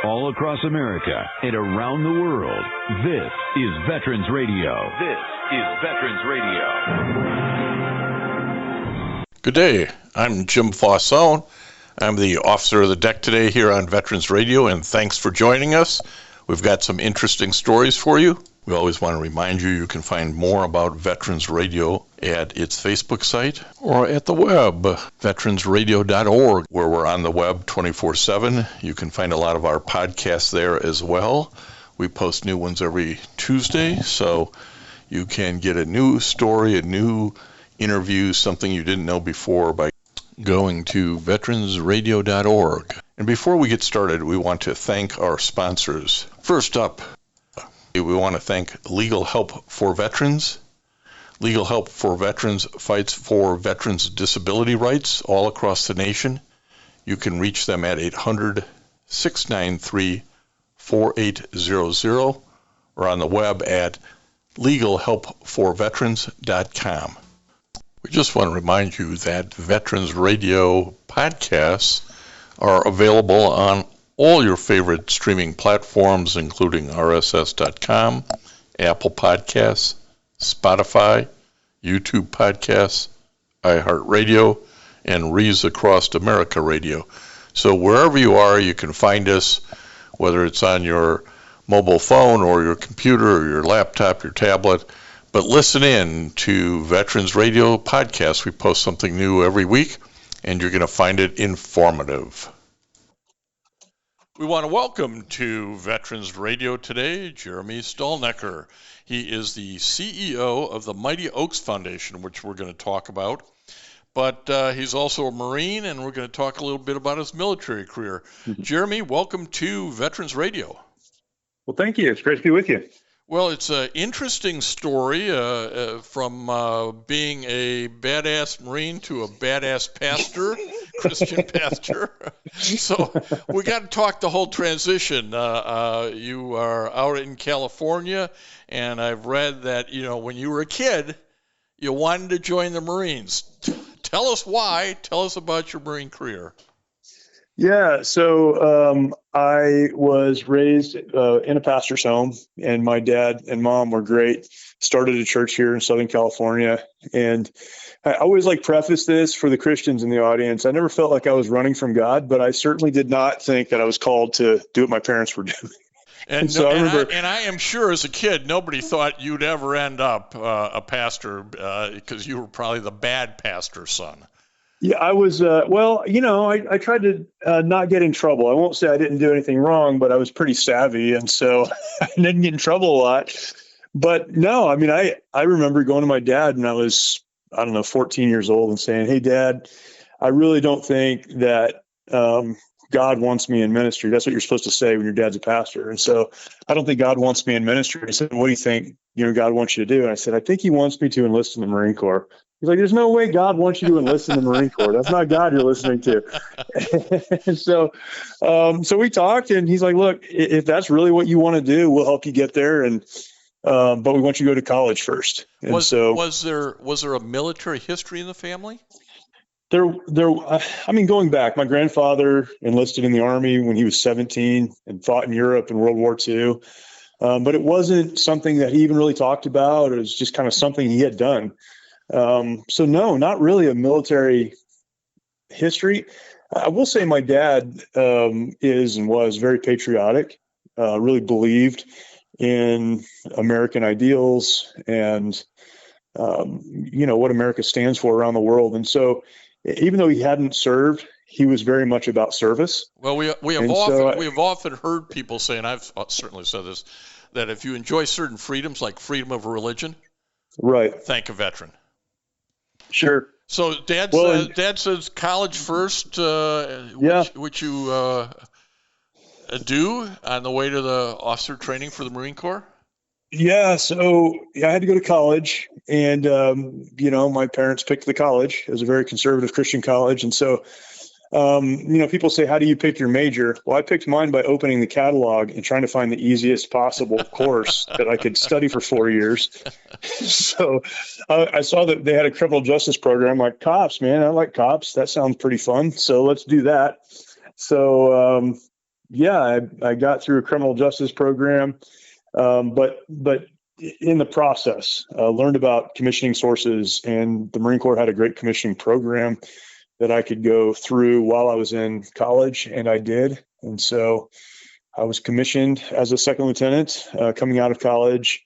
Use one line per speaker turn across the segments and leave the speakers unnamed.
all across America and around the world. This is Veterans Radio. This is Veterans Radio.
Good day. I'm Jim Fausone. I'm the officer of the deck today here on Veterans Radio, and thanks for joining us. We've got some interesting stories for you. We always want to remind you you can find more about Veterans Radio at its Facebook site or at the web, veteransradio.org, where we're on the web 24/7. You can find a lot of our podcasts there as well. We post new ones every Tuesday, so you can get a new story, a new interview, something you didn't know before by going to veteransradio.org. And before we get started, we want to thank our sponsors. First up, we want to thank Legal Help for Veterans. Legal Help for Veterans fights for veterans' disability rights all across the nation. You can reach them at 800-693-4800 or on the web at legalhelpforveterans.com. We just want to remind you that Veterans Radio podcasts are available on all your favorite streaming platforms, including RSS.com, Apple Podcasts, Spotify, YouTube Podcasts, iHeartRadio, and Rees Across America Radio. So wherever you are, you can find us, whether it's on your mobile phone or your computer or your laptop, your tablet. But listen in to Veterans Radio Podcasts. We post something new every week, and you're going to find it informative. We want to welcome to Veterans Radio today Jeremy Stalnecker. He is the CEO of the Mighty Oaks Foundation, which we're going to talk about. But he's also a Marine, and we're going to talk a little bit about his military career. Mm-hmm. Jeremy, welcome to Veterans Radio.
Well, thank you. It's great to be with you.
Well, it's an interesting story from being a badass Marine to a badass pastor, Christian pastor. So we got to talk the whole transition. You are out in California, and I've read that, when you were a kid, you wanted to join the Marines. Tell us why. Tell us about your Marine career.
Yeah, so I was raised in a pastor's home, and my dad and mom were great. Started a church here in Southern California, and I always preface this for the Christians in the audience. I never felt like I was running from God, but I certainly did not think that I was called to do what my parents were doing.
And I am sure as a kid, nobody thought you'd ever end up a pastor because you were probably the bad pastor's son.
Yeah, I was, I tried to not get in trouble. I won't say I didn't do anything wrong, but I was pretty savvy. And so I didn't get in trouble a lot. But no, I remember going to my dad when I was, 14 years old and saying, "Hey, Dad, I really don't think that God wants me in ministry." That's what you're supposed to say when your dad's a pastor. And so I don't think God wants me in ministry. He said, "What do you think, God wants you to do?" And I said, "I think he wants me to enlist in the Marine Corps." He's like, "There's no way God wants you to enlist in the Marine Corps. That's not God you're listening to." And so we talked, and he's like, "Look, if that's really what you want to do, we'll help you get there. And but we want you to go to college first." And
was there a military history in the family? Going back, my grandfather enlisted in the Army when he was 17 and fought in Europe in World War II.
But it wasn't something that he even really talked about. It was just kind of something he had done. So no, not really a military history. I will say my dad is and was very patriotic, really believed in American ideals and, what America stands for around the world. And so even though he hadn't served, he was very much about service.
Well, we have often heard people say, and I've certainly said this, that if you enjoy certain freedoms, like freedom of religion,
right,
thank a veteran.
Sure.
So Dad says college first, which you do on the way to the officer training for the Marine Corps?
Yeah. So I had to go to college, and, my parents picked the college. It was a very conservative Christian college. And so, people say, "How do you pick your major?" Well, I picked mine by opening the catalog and trying to find the easiest possible course that I could study for 4 years. So I saw that they had a criminal justice program. Like, cops, man, I like cops. That sounds pretty fun. So let's do that. So yeah, I got through a criminal justice program, but in the process, learned about commissioning sources, and the Marine Corps had a great commissioning program that I could go through while I was in college, and I did. And so I was commissioned as a second lieutenant coming out of college.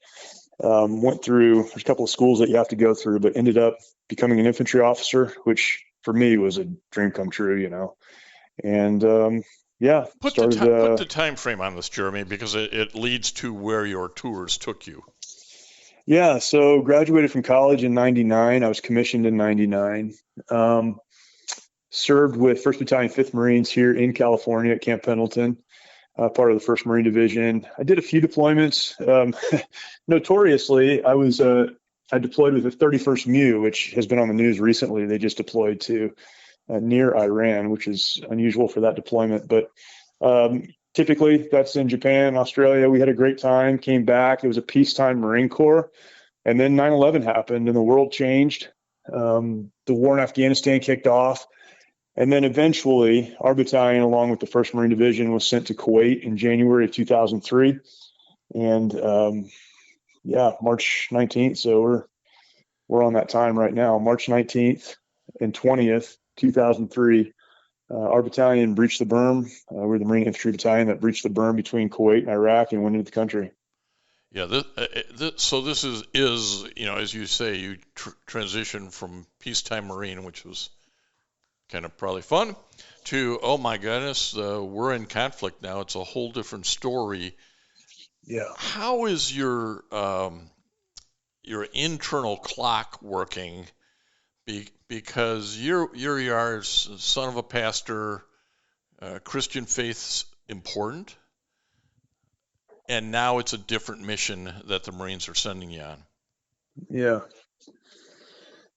Went through, there's a couple of schools that you have to go through, but ended up becoming an infantry officer, which for me was a dream come true, you know. And yeah,
put the time frame on this, Jeremy, because it leads to where your tours took you.
Yeah, so graduated from college in '99. I was commissioned in '99. Served with 1st Battalion, 5th Marines here in California at Camp Pendleton, part of the 1st Marine Division. I did a few deployments. Notoriously, I deployed with the 31st MEU, which has been on the news recently. They just deployed to near Iran, which is unusual for that deployment. But typically, that's in Japan, Australia. We had a great time, came back. It was a peacetime Marine Corps. And then 9/11 happened and the world changed. The war in Afghanistan kicked off. And then eventually, our battalion, along with the 1st Marine Division, was sent to Kuwait in January of 2003. And March 19th. So we're on that time right now. March 19th and 20th, 2003. Our battalion breached the berm. We're the Marine Infantry Battalion that breached the berm between Kuwait and Iraq and went into the country.
Yeah, so this is you know, as you say, you transition from peacetime Marine, which was kind of probably fun, to, oh my goodness, we're in conflict now. It's a whole different story.
Yeah.
How is your internal clock working? Because you're son of a pastor, Christian faith's important, and now it's a different mission that the Marines are sending you on.
Yeah.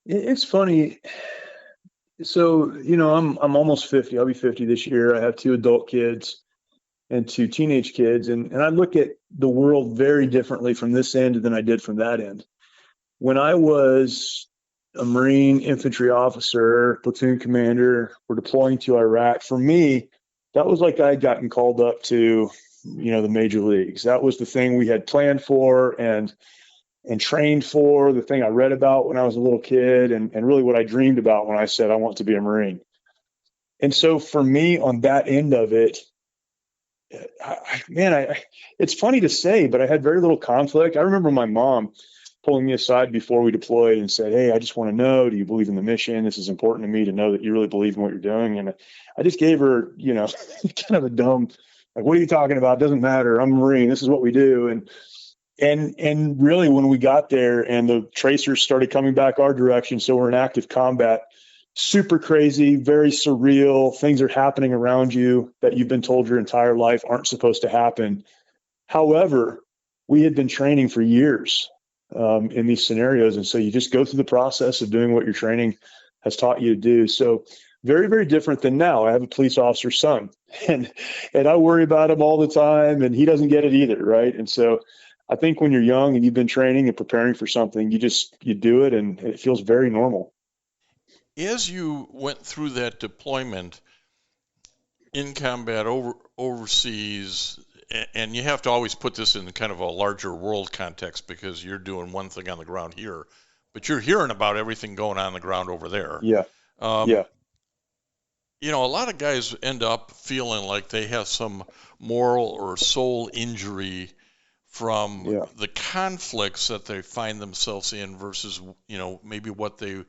It's funny. So, you know, I'm almost 50. I'll be 50 this year. I have 2 adult kids and 2 teenage kids. And I look at the world very differently from this end than I did from that end. When I was a Marine infantry officer, platoon commander, we're deploying to Iraq. For me, that was like I had gotten called up to, you know, the major leagues. That was the thing we had planned for and trained for, the thing I read about when I was a little kid, and really what I dreamed about when I said I want to be a Marine. And so for me on that end of it, it's funny to say, but I had very little conflict. I remember my mom pulling me aside before we deployed and said, "Hey, I just want to know, do you believe in the mission? This is important to me to know that you really believe in what you're doing." And I just gave her, you know, kind of a dumb, like, "What are you talking about? It doesn't matter. I'm a Marine. This is what we do." And really, when we got there and the tracers started coming back our direction, so we're in active combat, super crazy, very surreal. Things are happening around you that you've been told your entire life aren't supposed to happen. However, we had been training for years in these scenarios. And so you just go through the process of doing what your training has taught you to do. So very, very different than now. I have a police officer's son and I worry about him all the time and he doesn't get it either. Right. And so I think when you're young and you've been training and preparing for something, you do it and it feels very normal.
As you went through that deployment in combat overseas, and you have to always put this in kind of a larger world context because you're doing one thing on the ground here, but you're hearing about everything going on the ground over there.
Yeah.
You know, a lot of guys end up feeling like they have some moral or soul injury from the conflicts that they find themselves in versus, you know, maybe what they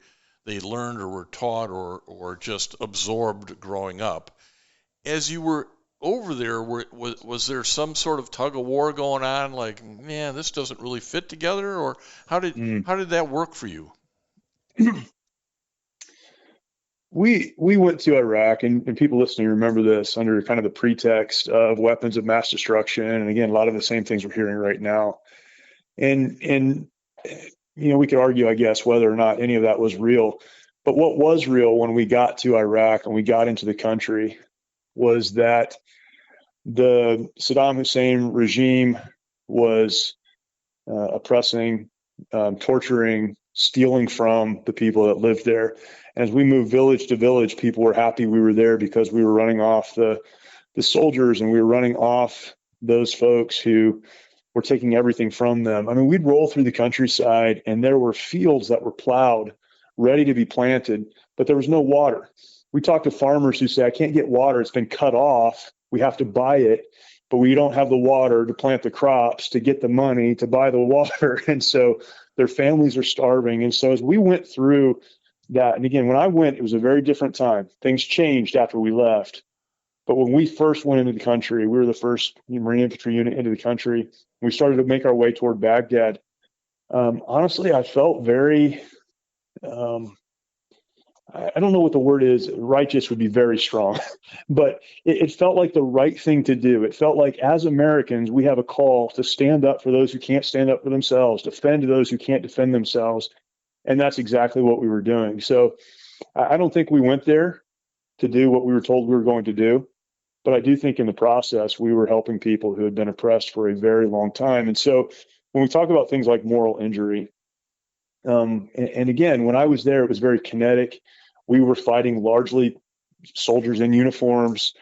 learned or were taught or just absorbed growing up. As you were over there, was there some sort of tug of war going on? Like, man, this doesn't really fit together, or how did that work for you?
We went to Iraq, and people listening remember this under kind of the pretext of weapons of mass destruction, and again, a lot of the same things we're hearing right now. And you know, we could argue, I guess, whether or not any of that was real. But what was real when we got to Iraq and we got into the country was that the Saddam Hussein regime was oppressing, torturing, stealing from the people that lived there. And as we moved village to village, people were happy we were there because we were running off the the soldiers, and we were running off those folks who were taking everything from them. I mean, we'd roll through the countryside and there were fields that were plowed, ready to be planted, but there was no water. We talked to farmers who say, I can't get water. It's been cut off. We have to buy it, but we don't have the water to plant the crops, to get the money, to buy the water. And so their families are starving. And so as we went through that, and again, when I went, it was a very different time. Things changed after we left. But when we first went into the country, we were the first Marine Infantry unit into the country. We started to make our way toward Baghdad. Honestly, I felt very, I don't know what the word is. Righteous would be very strong, but it felt like the right thing to do. It felt like as Americans, we have a call to stand up for those who can't stand up for themselves, defend those who can't defend themselves. And that's exactly what we were doing. So I don't think we went there to do what we were told we were going to do. But I do think in the process, we were helping people who had been oppressed for a very long time. And so when we talk about things like moral injury, and again, when I was there, it was very kinetic. We were fighting largely soldiers in uniforms.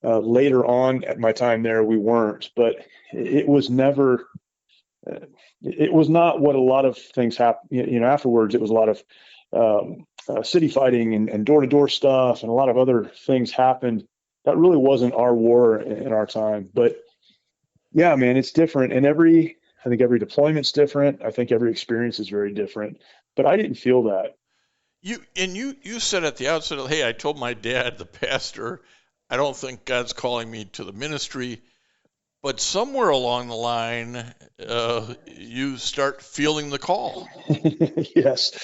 Later on at my time there, we weren't. But it was never, it was not what a lot of things happened. Afterwards, it was a lot of city fighting and door-to-door stuff, and a lot of other things happened. That really wasn't our war in our time. But yeah, man, it's different. And I think every deployment's different. I think every experience is very different. But I didn't feel that.
You said at the outset, hey, I told my dad, the pastor, I don't think God's calling me to the ministry. But somewhere along the line, you start feeling the call.
Yes.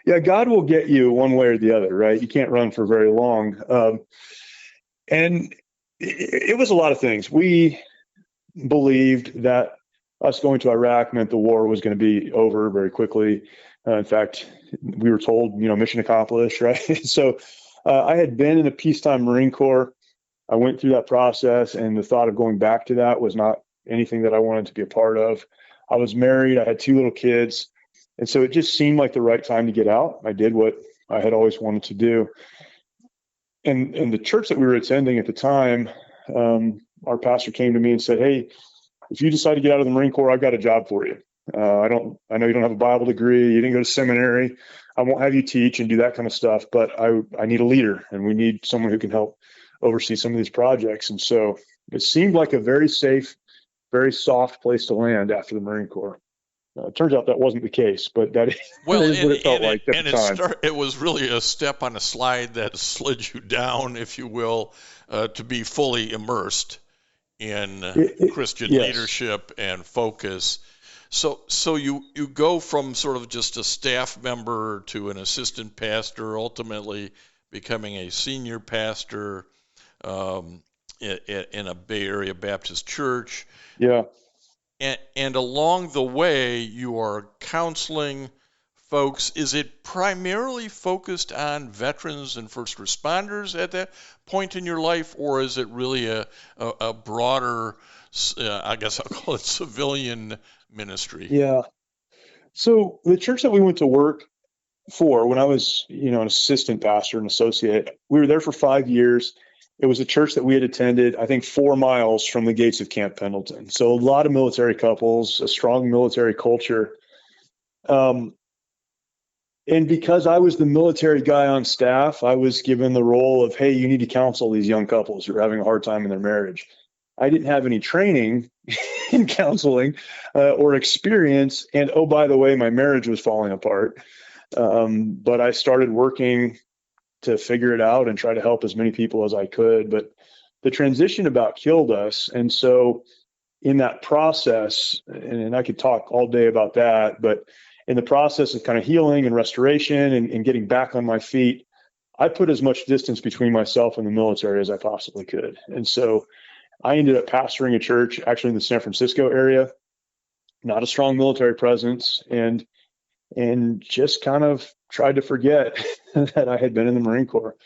Yeah, God will get you one way or the other, right? You can't run for very long. And it was a lot of things. We believed that us going to Iraq meant the war was going to be over very quickly. In fact, we were told, mission accomplished, right? So I had been in the peacetime Marine Corps. I went through that process, and the thought of going back to that was not anything that I wanted to be a part of. I was married. I had 2 little kids. And so it just seemed like the right time to get out. I did what I had always wanted to do. And the church that we were attending at the time, our pastor came to me and said, hey, if you decide to get out of the Marine Corps, I've got a job for you. I know you don't have a Bible degree. You didn't go to seminary. I won't have you teach and do that kind of stuff, but I need a leader, and we need someone who can help oversee some of these projects. And so it seemed like a very safe, very soft place to land after the Marine Corps. It turns out that wasn't the case, but that is what it felt like at the time.
It was really a step on a slide that slid you down, if you will, to be fully immersed in Christian leadership and focus. So you go from sort of just a staff member to an assistant pastor, ultimately becoming a senior pastor in a Bay Area Baptist church.
Yeah.
And along the way, you are counseling folks. Is it primarily focused on veterans and first responders at that point in your life, or is it really a broader, I guess I'll call it civilian ministry?
Yeah. So the church that we went to work for when I was, an assistant pastor, an associate, we were there for 5 years. It was a church that we had attended, I think, 4 miles from the gates of Camp Pendleton. So a lot of military couples, a strong military culture. And because I was the military guy on staff, I was given the role of, hey, you need to counsel these young couples who are having a hard time in their marriage. I didn't have any training in counseling or experience. And, oh, by the way, my marriage was falling apart. But I started working to figure it out and try to help as many people as I could. But the transition about killed us. And so in that process, and I could talk all day about that, but in the process of kind of healing and restoration and getting back on my feet, I put as much distance between myself and the military as I possibly could. And so I ended up pastoring a church actually in the San Francisco area, not a strong military presence, and just kind of tried to forget that I had been in the Marine Corps,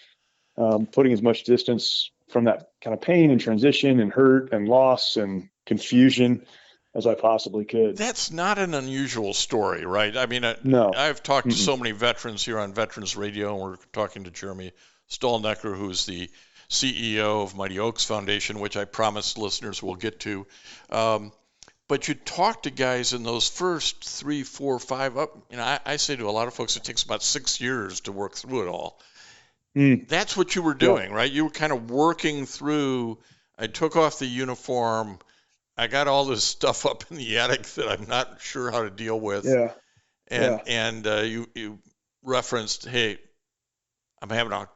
putting as much distance from that kind of pain and transition and hurt and loss and confusion as I possibly could.
That's not an unusual story, right? I mean,
no.
I've talked to so many veterans here on Veterans Radio, and we're talking to Jeremy Stalnecker, who's the CEO of Mighty Oaks Foundation, which I promised listeners we'll get to. But you talk to guys in those first 3, 4, 5 up. I say to a lot of folks, it takes about 6 years to work through it all. That's what you were doing, right? You were kind of working through. I took off the uniform. I got all this stuff up in the attic that I'm not sure how to deal with.
Yeah.
And you referenced, hey, I'm having a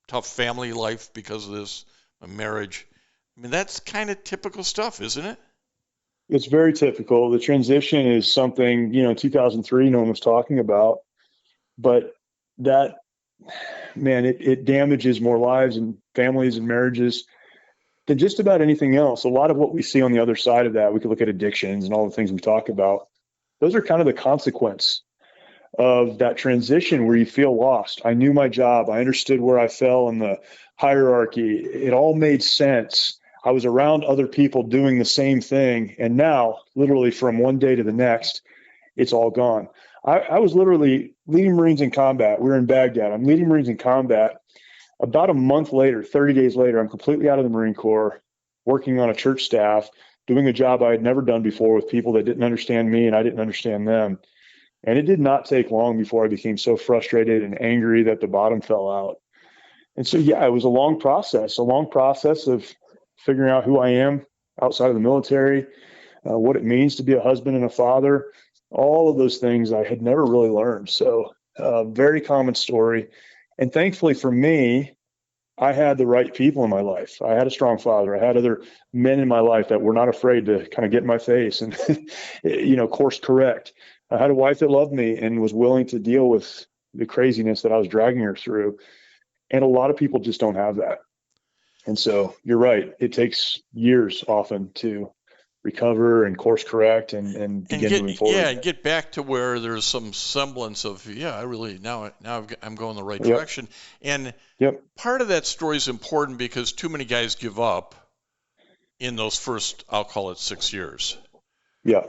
tough family life because of this, my marriage. I mean, that's kind of typical stuff, isn't it?
It's very typical. The transition is something, 2003, no one was talking about, but that, man, it damages more lives and families and marriages than just about anything else. A lot of what we see on the other side of that, we could look at addictions and all the things we talk about. Those are kind of the consequence of that transition where you feel lost. I knew my job. I understood where I fell in the hierarchy. It all made sense. I was around other people doing the same thing. And now, literally from one day to the next, it's all gone. I was literally leading Marines in combat. We were in Baghdad. I'm leading Marines in combat. About a month later, 30 days later, I'm completely out of the Marine Corps, working on a church staff, doing a job I had never done before with people that didn't understand me and I didn't understand them. And it did not take long before I became so frustrated and angry that the bottom fell out. And so, yeah, it was a long process of figuring out who I am outside of the military, what it means to be a husband and a father, all of those things I had never really learned. So very common story. And thankfully for me, I had the right people in my life. I had a strong father. I had other men in my life that were not afraid to kind of get in my face and, course correct. I had a wife that loved me and was willing to deal with the craziness that I was dragging her through. And a lot of people just don't have that. And so you're right. It takes years often to recover and course correct and begin moving forward.
Yeah, and get back to where there's some semblance of, I really, now I'm going the right direction. And part of that story is important because too many guys give up in those first, I'll call it 6 years.
Yeah.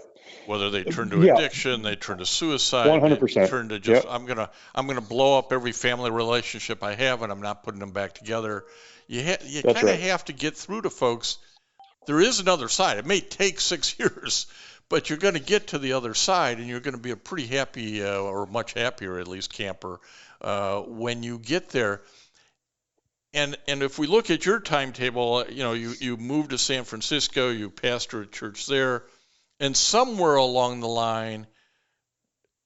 Whether they turn to addiction, they turn to suicide,
100%.
They turn to just, I'm gonna blow up every family relationship I have and I'm not putting them back together. You kind of have to get through to folks. There is another side. It may take 6 years, but you're going to get to the other side, and you're going to be a pretty happy, or much happier at least, camper when you get there. And if we look at your timetable, you moved to San Francisco, you pastored a church there, and somewhere along the line,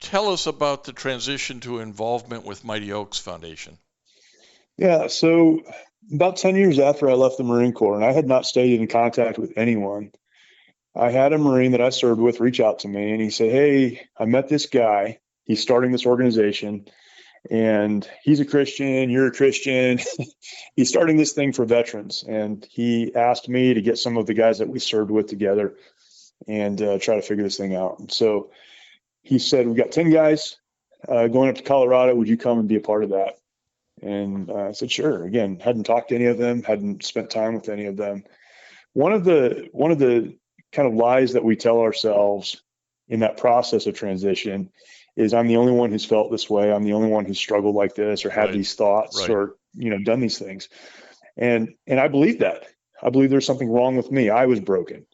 tell us about the transition to involvement with Mighty Oaks Foundation.
Yeah, so about 10 years after I left the Marine Corps, and I had not stayed in contact with anyone, I had a Marine that I served with reach out to me, and he said, hey, I met this guy. He's starting this organization, and he's a Christian, you're a Christian. He's starting this thing for veterans, and he asked me to get some of the guys that we served with together and try to figure this thing out. And so he said, we've got 10 guys going up to Colorado. Would you come and be a part of that? And I said, sure. Again, hadn't talked to any of them, hadn't spent time with any of them. One of the kind of lies that we tell ourselves in that process of transition is I'm the only one who's felt this way. I'm the only one who's struggled like this or had these thoughts or, done these things. And I believe that. I believe there's something wrong with me. I was broken.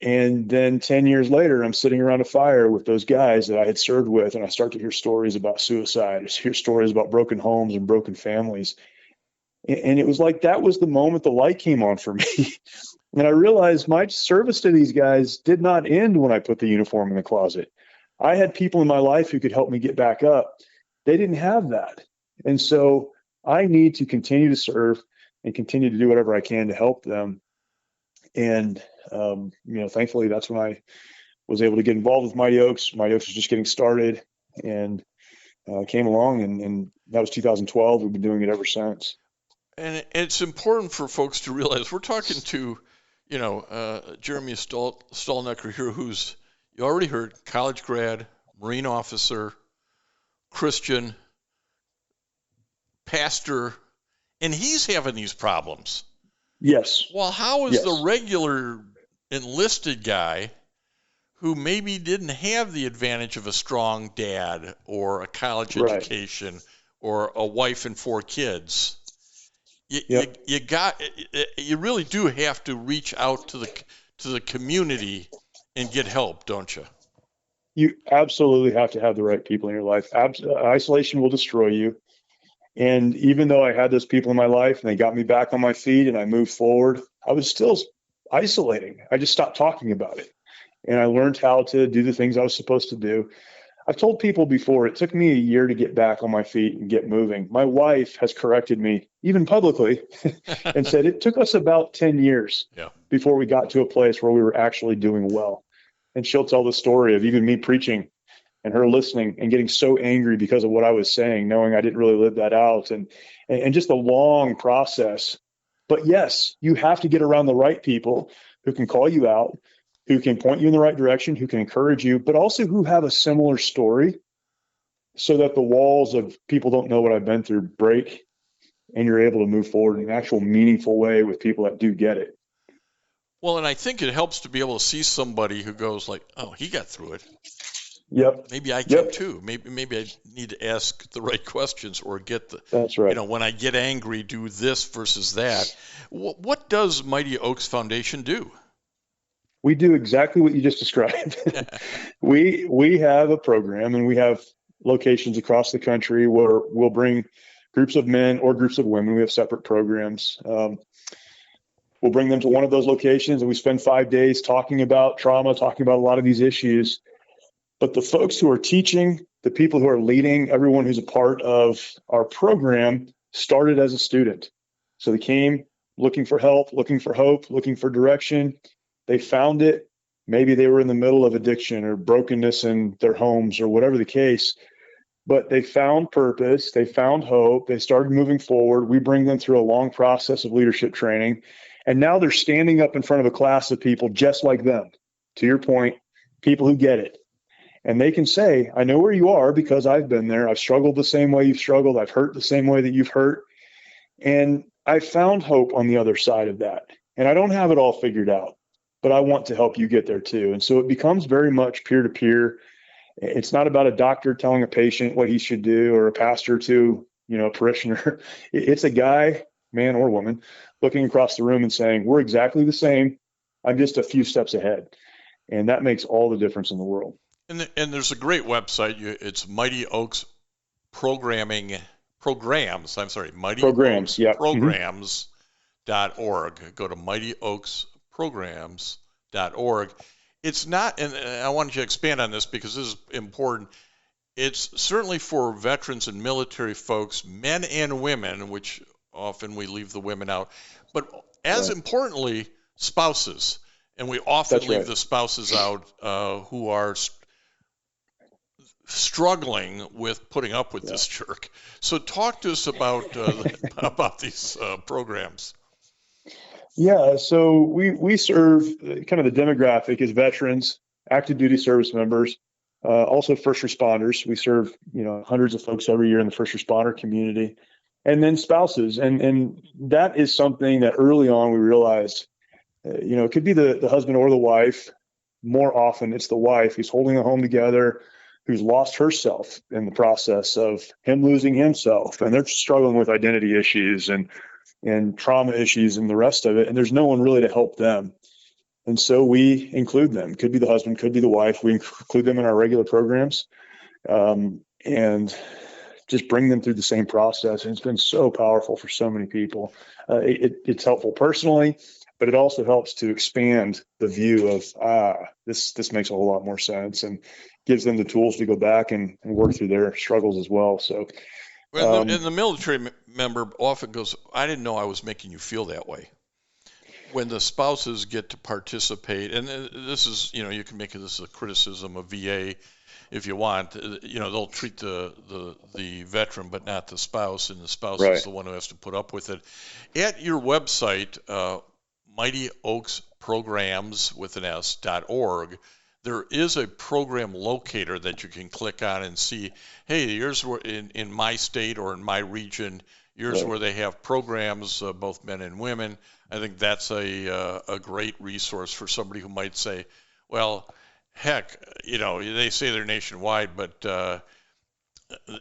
And then 10 years later, I'm sitting around a fire with those guys that I had served with, and I start to hear stories about suicide, hear stories about broken homes and broken families. And it was like that was the moment the light came on for me. And I realized my service to these guys did not end when I put the uniform in the closet. I had people in my life who could help me get back up. They didn't have that. And so I need to continue to serve and continue to do whatever I can to help them. And, thankfully that's when I was able to get involved with Mighty Oaks. Mighty Oaks was just getting started and came along and that was 2012. We've been doing it ever since.
And it's important for folks to realize we're talking to, Jeremy Stalnecker here, who's, you already heard, college grad, Marine officer, Christian, pastor, and he's having these problems.
Yes.
Well, how is the regular enlisted guy who maybe didn't have the advantage of a strong dad or a college education or a wife and 4 kids,
Yep.
you really do have to reach out to the community and get help, don't you?
You absolutely have to have the right people in your life. Isolation will destroy you. And even though I had those people in my life and they got me back on my feet and I moved forward, I was still isolating. I just stopped talking about it. And I learned how to do the things I was supposed to do. I've told people before, it took me a year to get back on my feet and get moving. My wife has corrected me, even publicly, and said it took us about 10 years before we got to a place where we were actually doing well. And she'll tell the story of even me preaching and her listening and getting so angry because of what I was saying, knowing I didn't really live that out, and just a long process. But yes, you have to get around the right people who can call you out, who can point you in the right direction, who can encourage you, but also who have a similar story, so that the walls of people don't know what I've been through break and you're able to move forward in an actual meaningful way with people that do get it.
Well, and I think it helps to be able to see somebody who goes like, oh, he got through it.
Yep.
Maybe I can too. Maybe I need to ask the right questions or get the.
That's right.
When I get angry, do this versus that. What does Mighty Oaks Foundation do?
We do exactly what you just described. We have a program, and we have locations across the country where we'll bring groups of men or groups of women. We have separate programs. We'll bring them to one of those locations, and we spend 5 days talking about trauma, talking about a lot of these issues. But the folks who are teaching, the people who are leading, everyone who's a part of our program started as a student. So they came looking for help, looking for hope, looking for direction. They found it. Maybe they were in the middle of addiction or brokenness in their homes or whatever the case, but they found purpose. They found hope. They started moving forward. We bring them through a long process of leadership training. And now they're standing up in front of a class of people just like them. To your point, people who get it. And they can say, I know where you are because I've been there. I've struggled the same way you've struggled. I've hurt the same way that you've hurt. And I found hope on the other side of that. And I don't have it all figured out, but I want to help you get there too. And so it becomes very much peer-to-peer. It's not about a doctor telling a patient what he should do or a pastor to, a parishioner. It's a guy, man or woman, looking across the room and saying, we're exactly the same. I'm just a few steps ahead. And that makes all the difference in the world.
And there's a great website. It's Mighty Oaks Programs. Mighty
Programs. Yeah.
Programs.org. Go to mightyoaksprograms.org. It's not, and I wanted you to expand on this because this is important. It's certainly for veterans and military folks, men and women, which often we leave the women out, but as importantly, spouses. And we often leave the spouses out who are struggling with putting up with this jerk. So talk to us about these programs.
Yeah, so we serve kind of the demographic is veterans, active duty service members, also first responders. We serve hundreds of folks every year in the first responder community, and then spouses. And that is something that early on we realized, it could be the husband or the wife. More often it's the wife who's holding the home together, who's lost herself in the process of him losing himself. And they're struggling with identity issues and trauma issues and the rest of it. And there's no one really to help them. And so we include them. Could be the husband, could be the wife. We include them in our regular programs and just bring them through the same process. And it's been so powerful for so many people. It's helpful personally, but it also helps to expand the view of, this makes a whole lot more sense, and gives them the tools to go back and work through their struggles as well. So,
and the military member often goes, I didn't know I was making you feel that way. When the spouses get to participate, and this is, you can make this a criticism of VA if you want, they'll treat the veteran but not the spouse, and the spouse is the one who has to put up with it. At your website, mightyoaksprograms.org, there is a program locator that you can click on and see, hey, here's where in my state or in my region, here's where they have programs, both men and women. I think that's a great resource for somebody who might say, well, heck, they say they're nationwide, but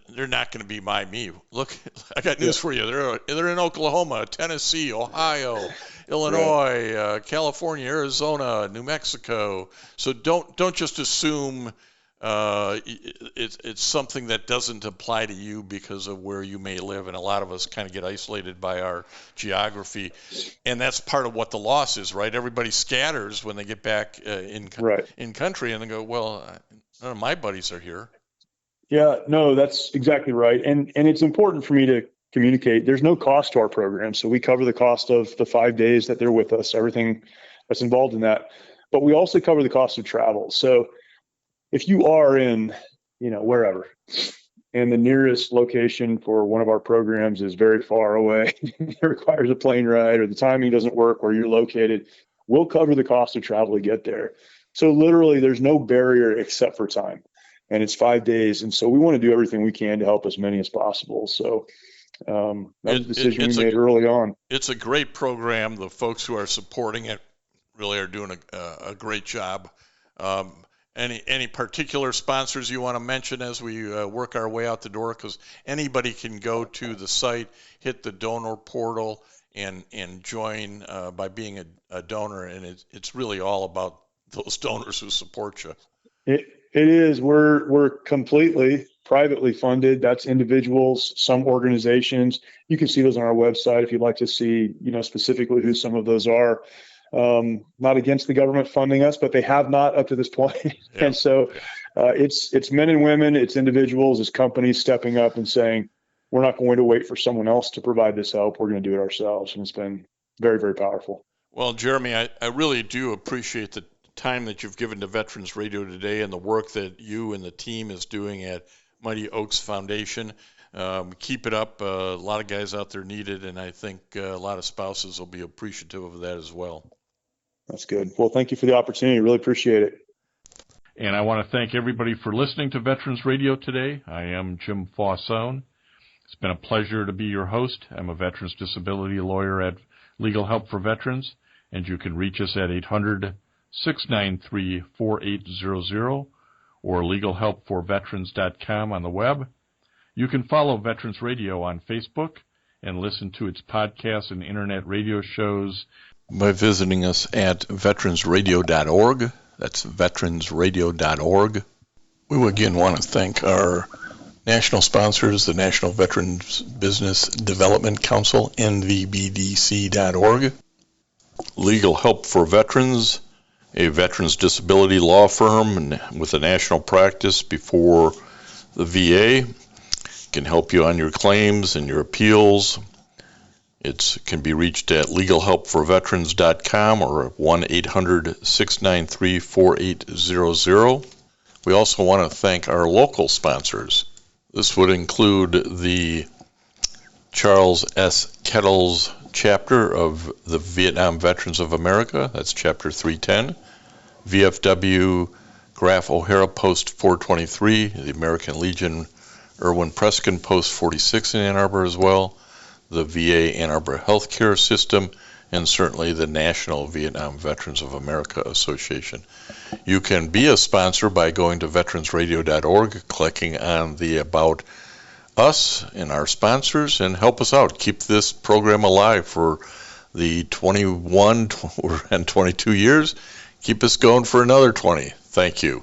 they're not going to be me. Look, I got news for you. They're in Oklahoma, Tennessee, Ohio, Illinois, California, Arizona, New Mexico. So don't just assume it's something that doesn't apply to you because of where you may live. And a lot of us kind of get isolated by our geography, and that's part of what the loss is, right? Everybody scatters when they get back in country, and they go, well, none of my buddies are here.
Yeah, no, that's exactly right. And it's important for me to communicate. There's no cost to our program. So we cover the cost of the 5 days that they're with us, everything that's involved in that. But we also cover the cost of travel. So if you are in, wherever, and the nearest location for one of our programs is very far away, it requires a plane ride, or the timing doesn't work where you're located, we'll cover the cost of travel to get there. So literally there's no barrier except for time. And it's 5 days. And so we want to do everything we can to help as many as possible. So that was a decision we made early on.
It's a great program. The folks who are supporting it really are doing a great job. Any particular sponsors you want to mention as we work our way out the door? Because anybody can go to the site, hit the donor portal, and join by being a donor. And it's really all about those donors who support you.
It is. We're completely privately funded. That's individuals, some organizations. You can see those on our website if you'd like to see, specifically who some of those are. Not against the government funding us, but they have not up to this point. Yeah. And so it's men and women, it's individuals, it's companies stepping up and saying, we're not going to wait for someone else to provide this help. We're going to do it ourselves. And it's been very, very powerful.
Well, Jeremy, I really do appreciate the time that you've given to Veterans Radio today and the work that you and the team is doing at Mighty Oaks Foundation. Keep it up. A lot of guys out there need it, and I think a lot of spouses will be appreciative of that as well.
That's good. Well, thank you for the opportunity. Really appreciate it.
And I want to thank everybody for listening to Veterans Radio today. I am Jim Fausone. It's been a pleasure to be your host. I'm a veterans disability lawyer at Legal Help for Veterans, and you can reach us at 800-693-4800 or legalhelpforveterans.com on the web. You can follow Veterans Radio on Facebook and listen to its podcasts and internet radio shows
by visiting us at veteransradio.org. That's veteransradio.org. We again want to thank our national sponsors, the National Veterans Business Development Council, nvbdc.org, Legal Help for Veterans, a veterans disability law firm with a national practice before the VA, can help you on your claims and your appeals. It can be reached at legalhelpforveterans.com or 1-800-693-4800. We also want to thank our local sponsors. This would include the Charles S. Kettles chapter of the Vietnam Veterans of America, that's chapter 310, VFW Graf O'Hara Post 423, the American Legion Irwin Preskin Post 46 in Ann Arbor as well, the VA Ann Arbor Healthcare System, and certainly the National Vietnam Veterans of America Association. You can be a sponsor by going to veteransradio.org, clicking on the About Us and our sponsors, and help us out. Keep this program alive for the 21 and 22 years. Keep us going for another 20. Thank you.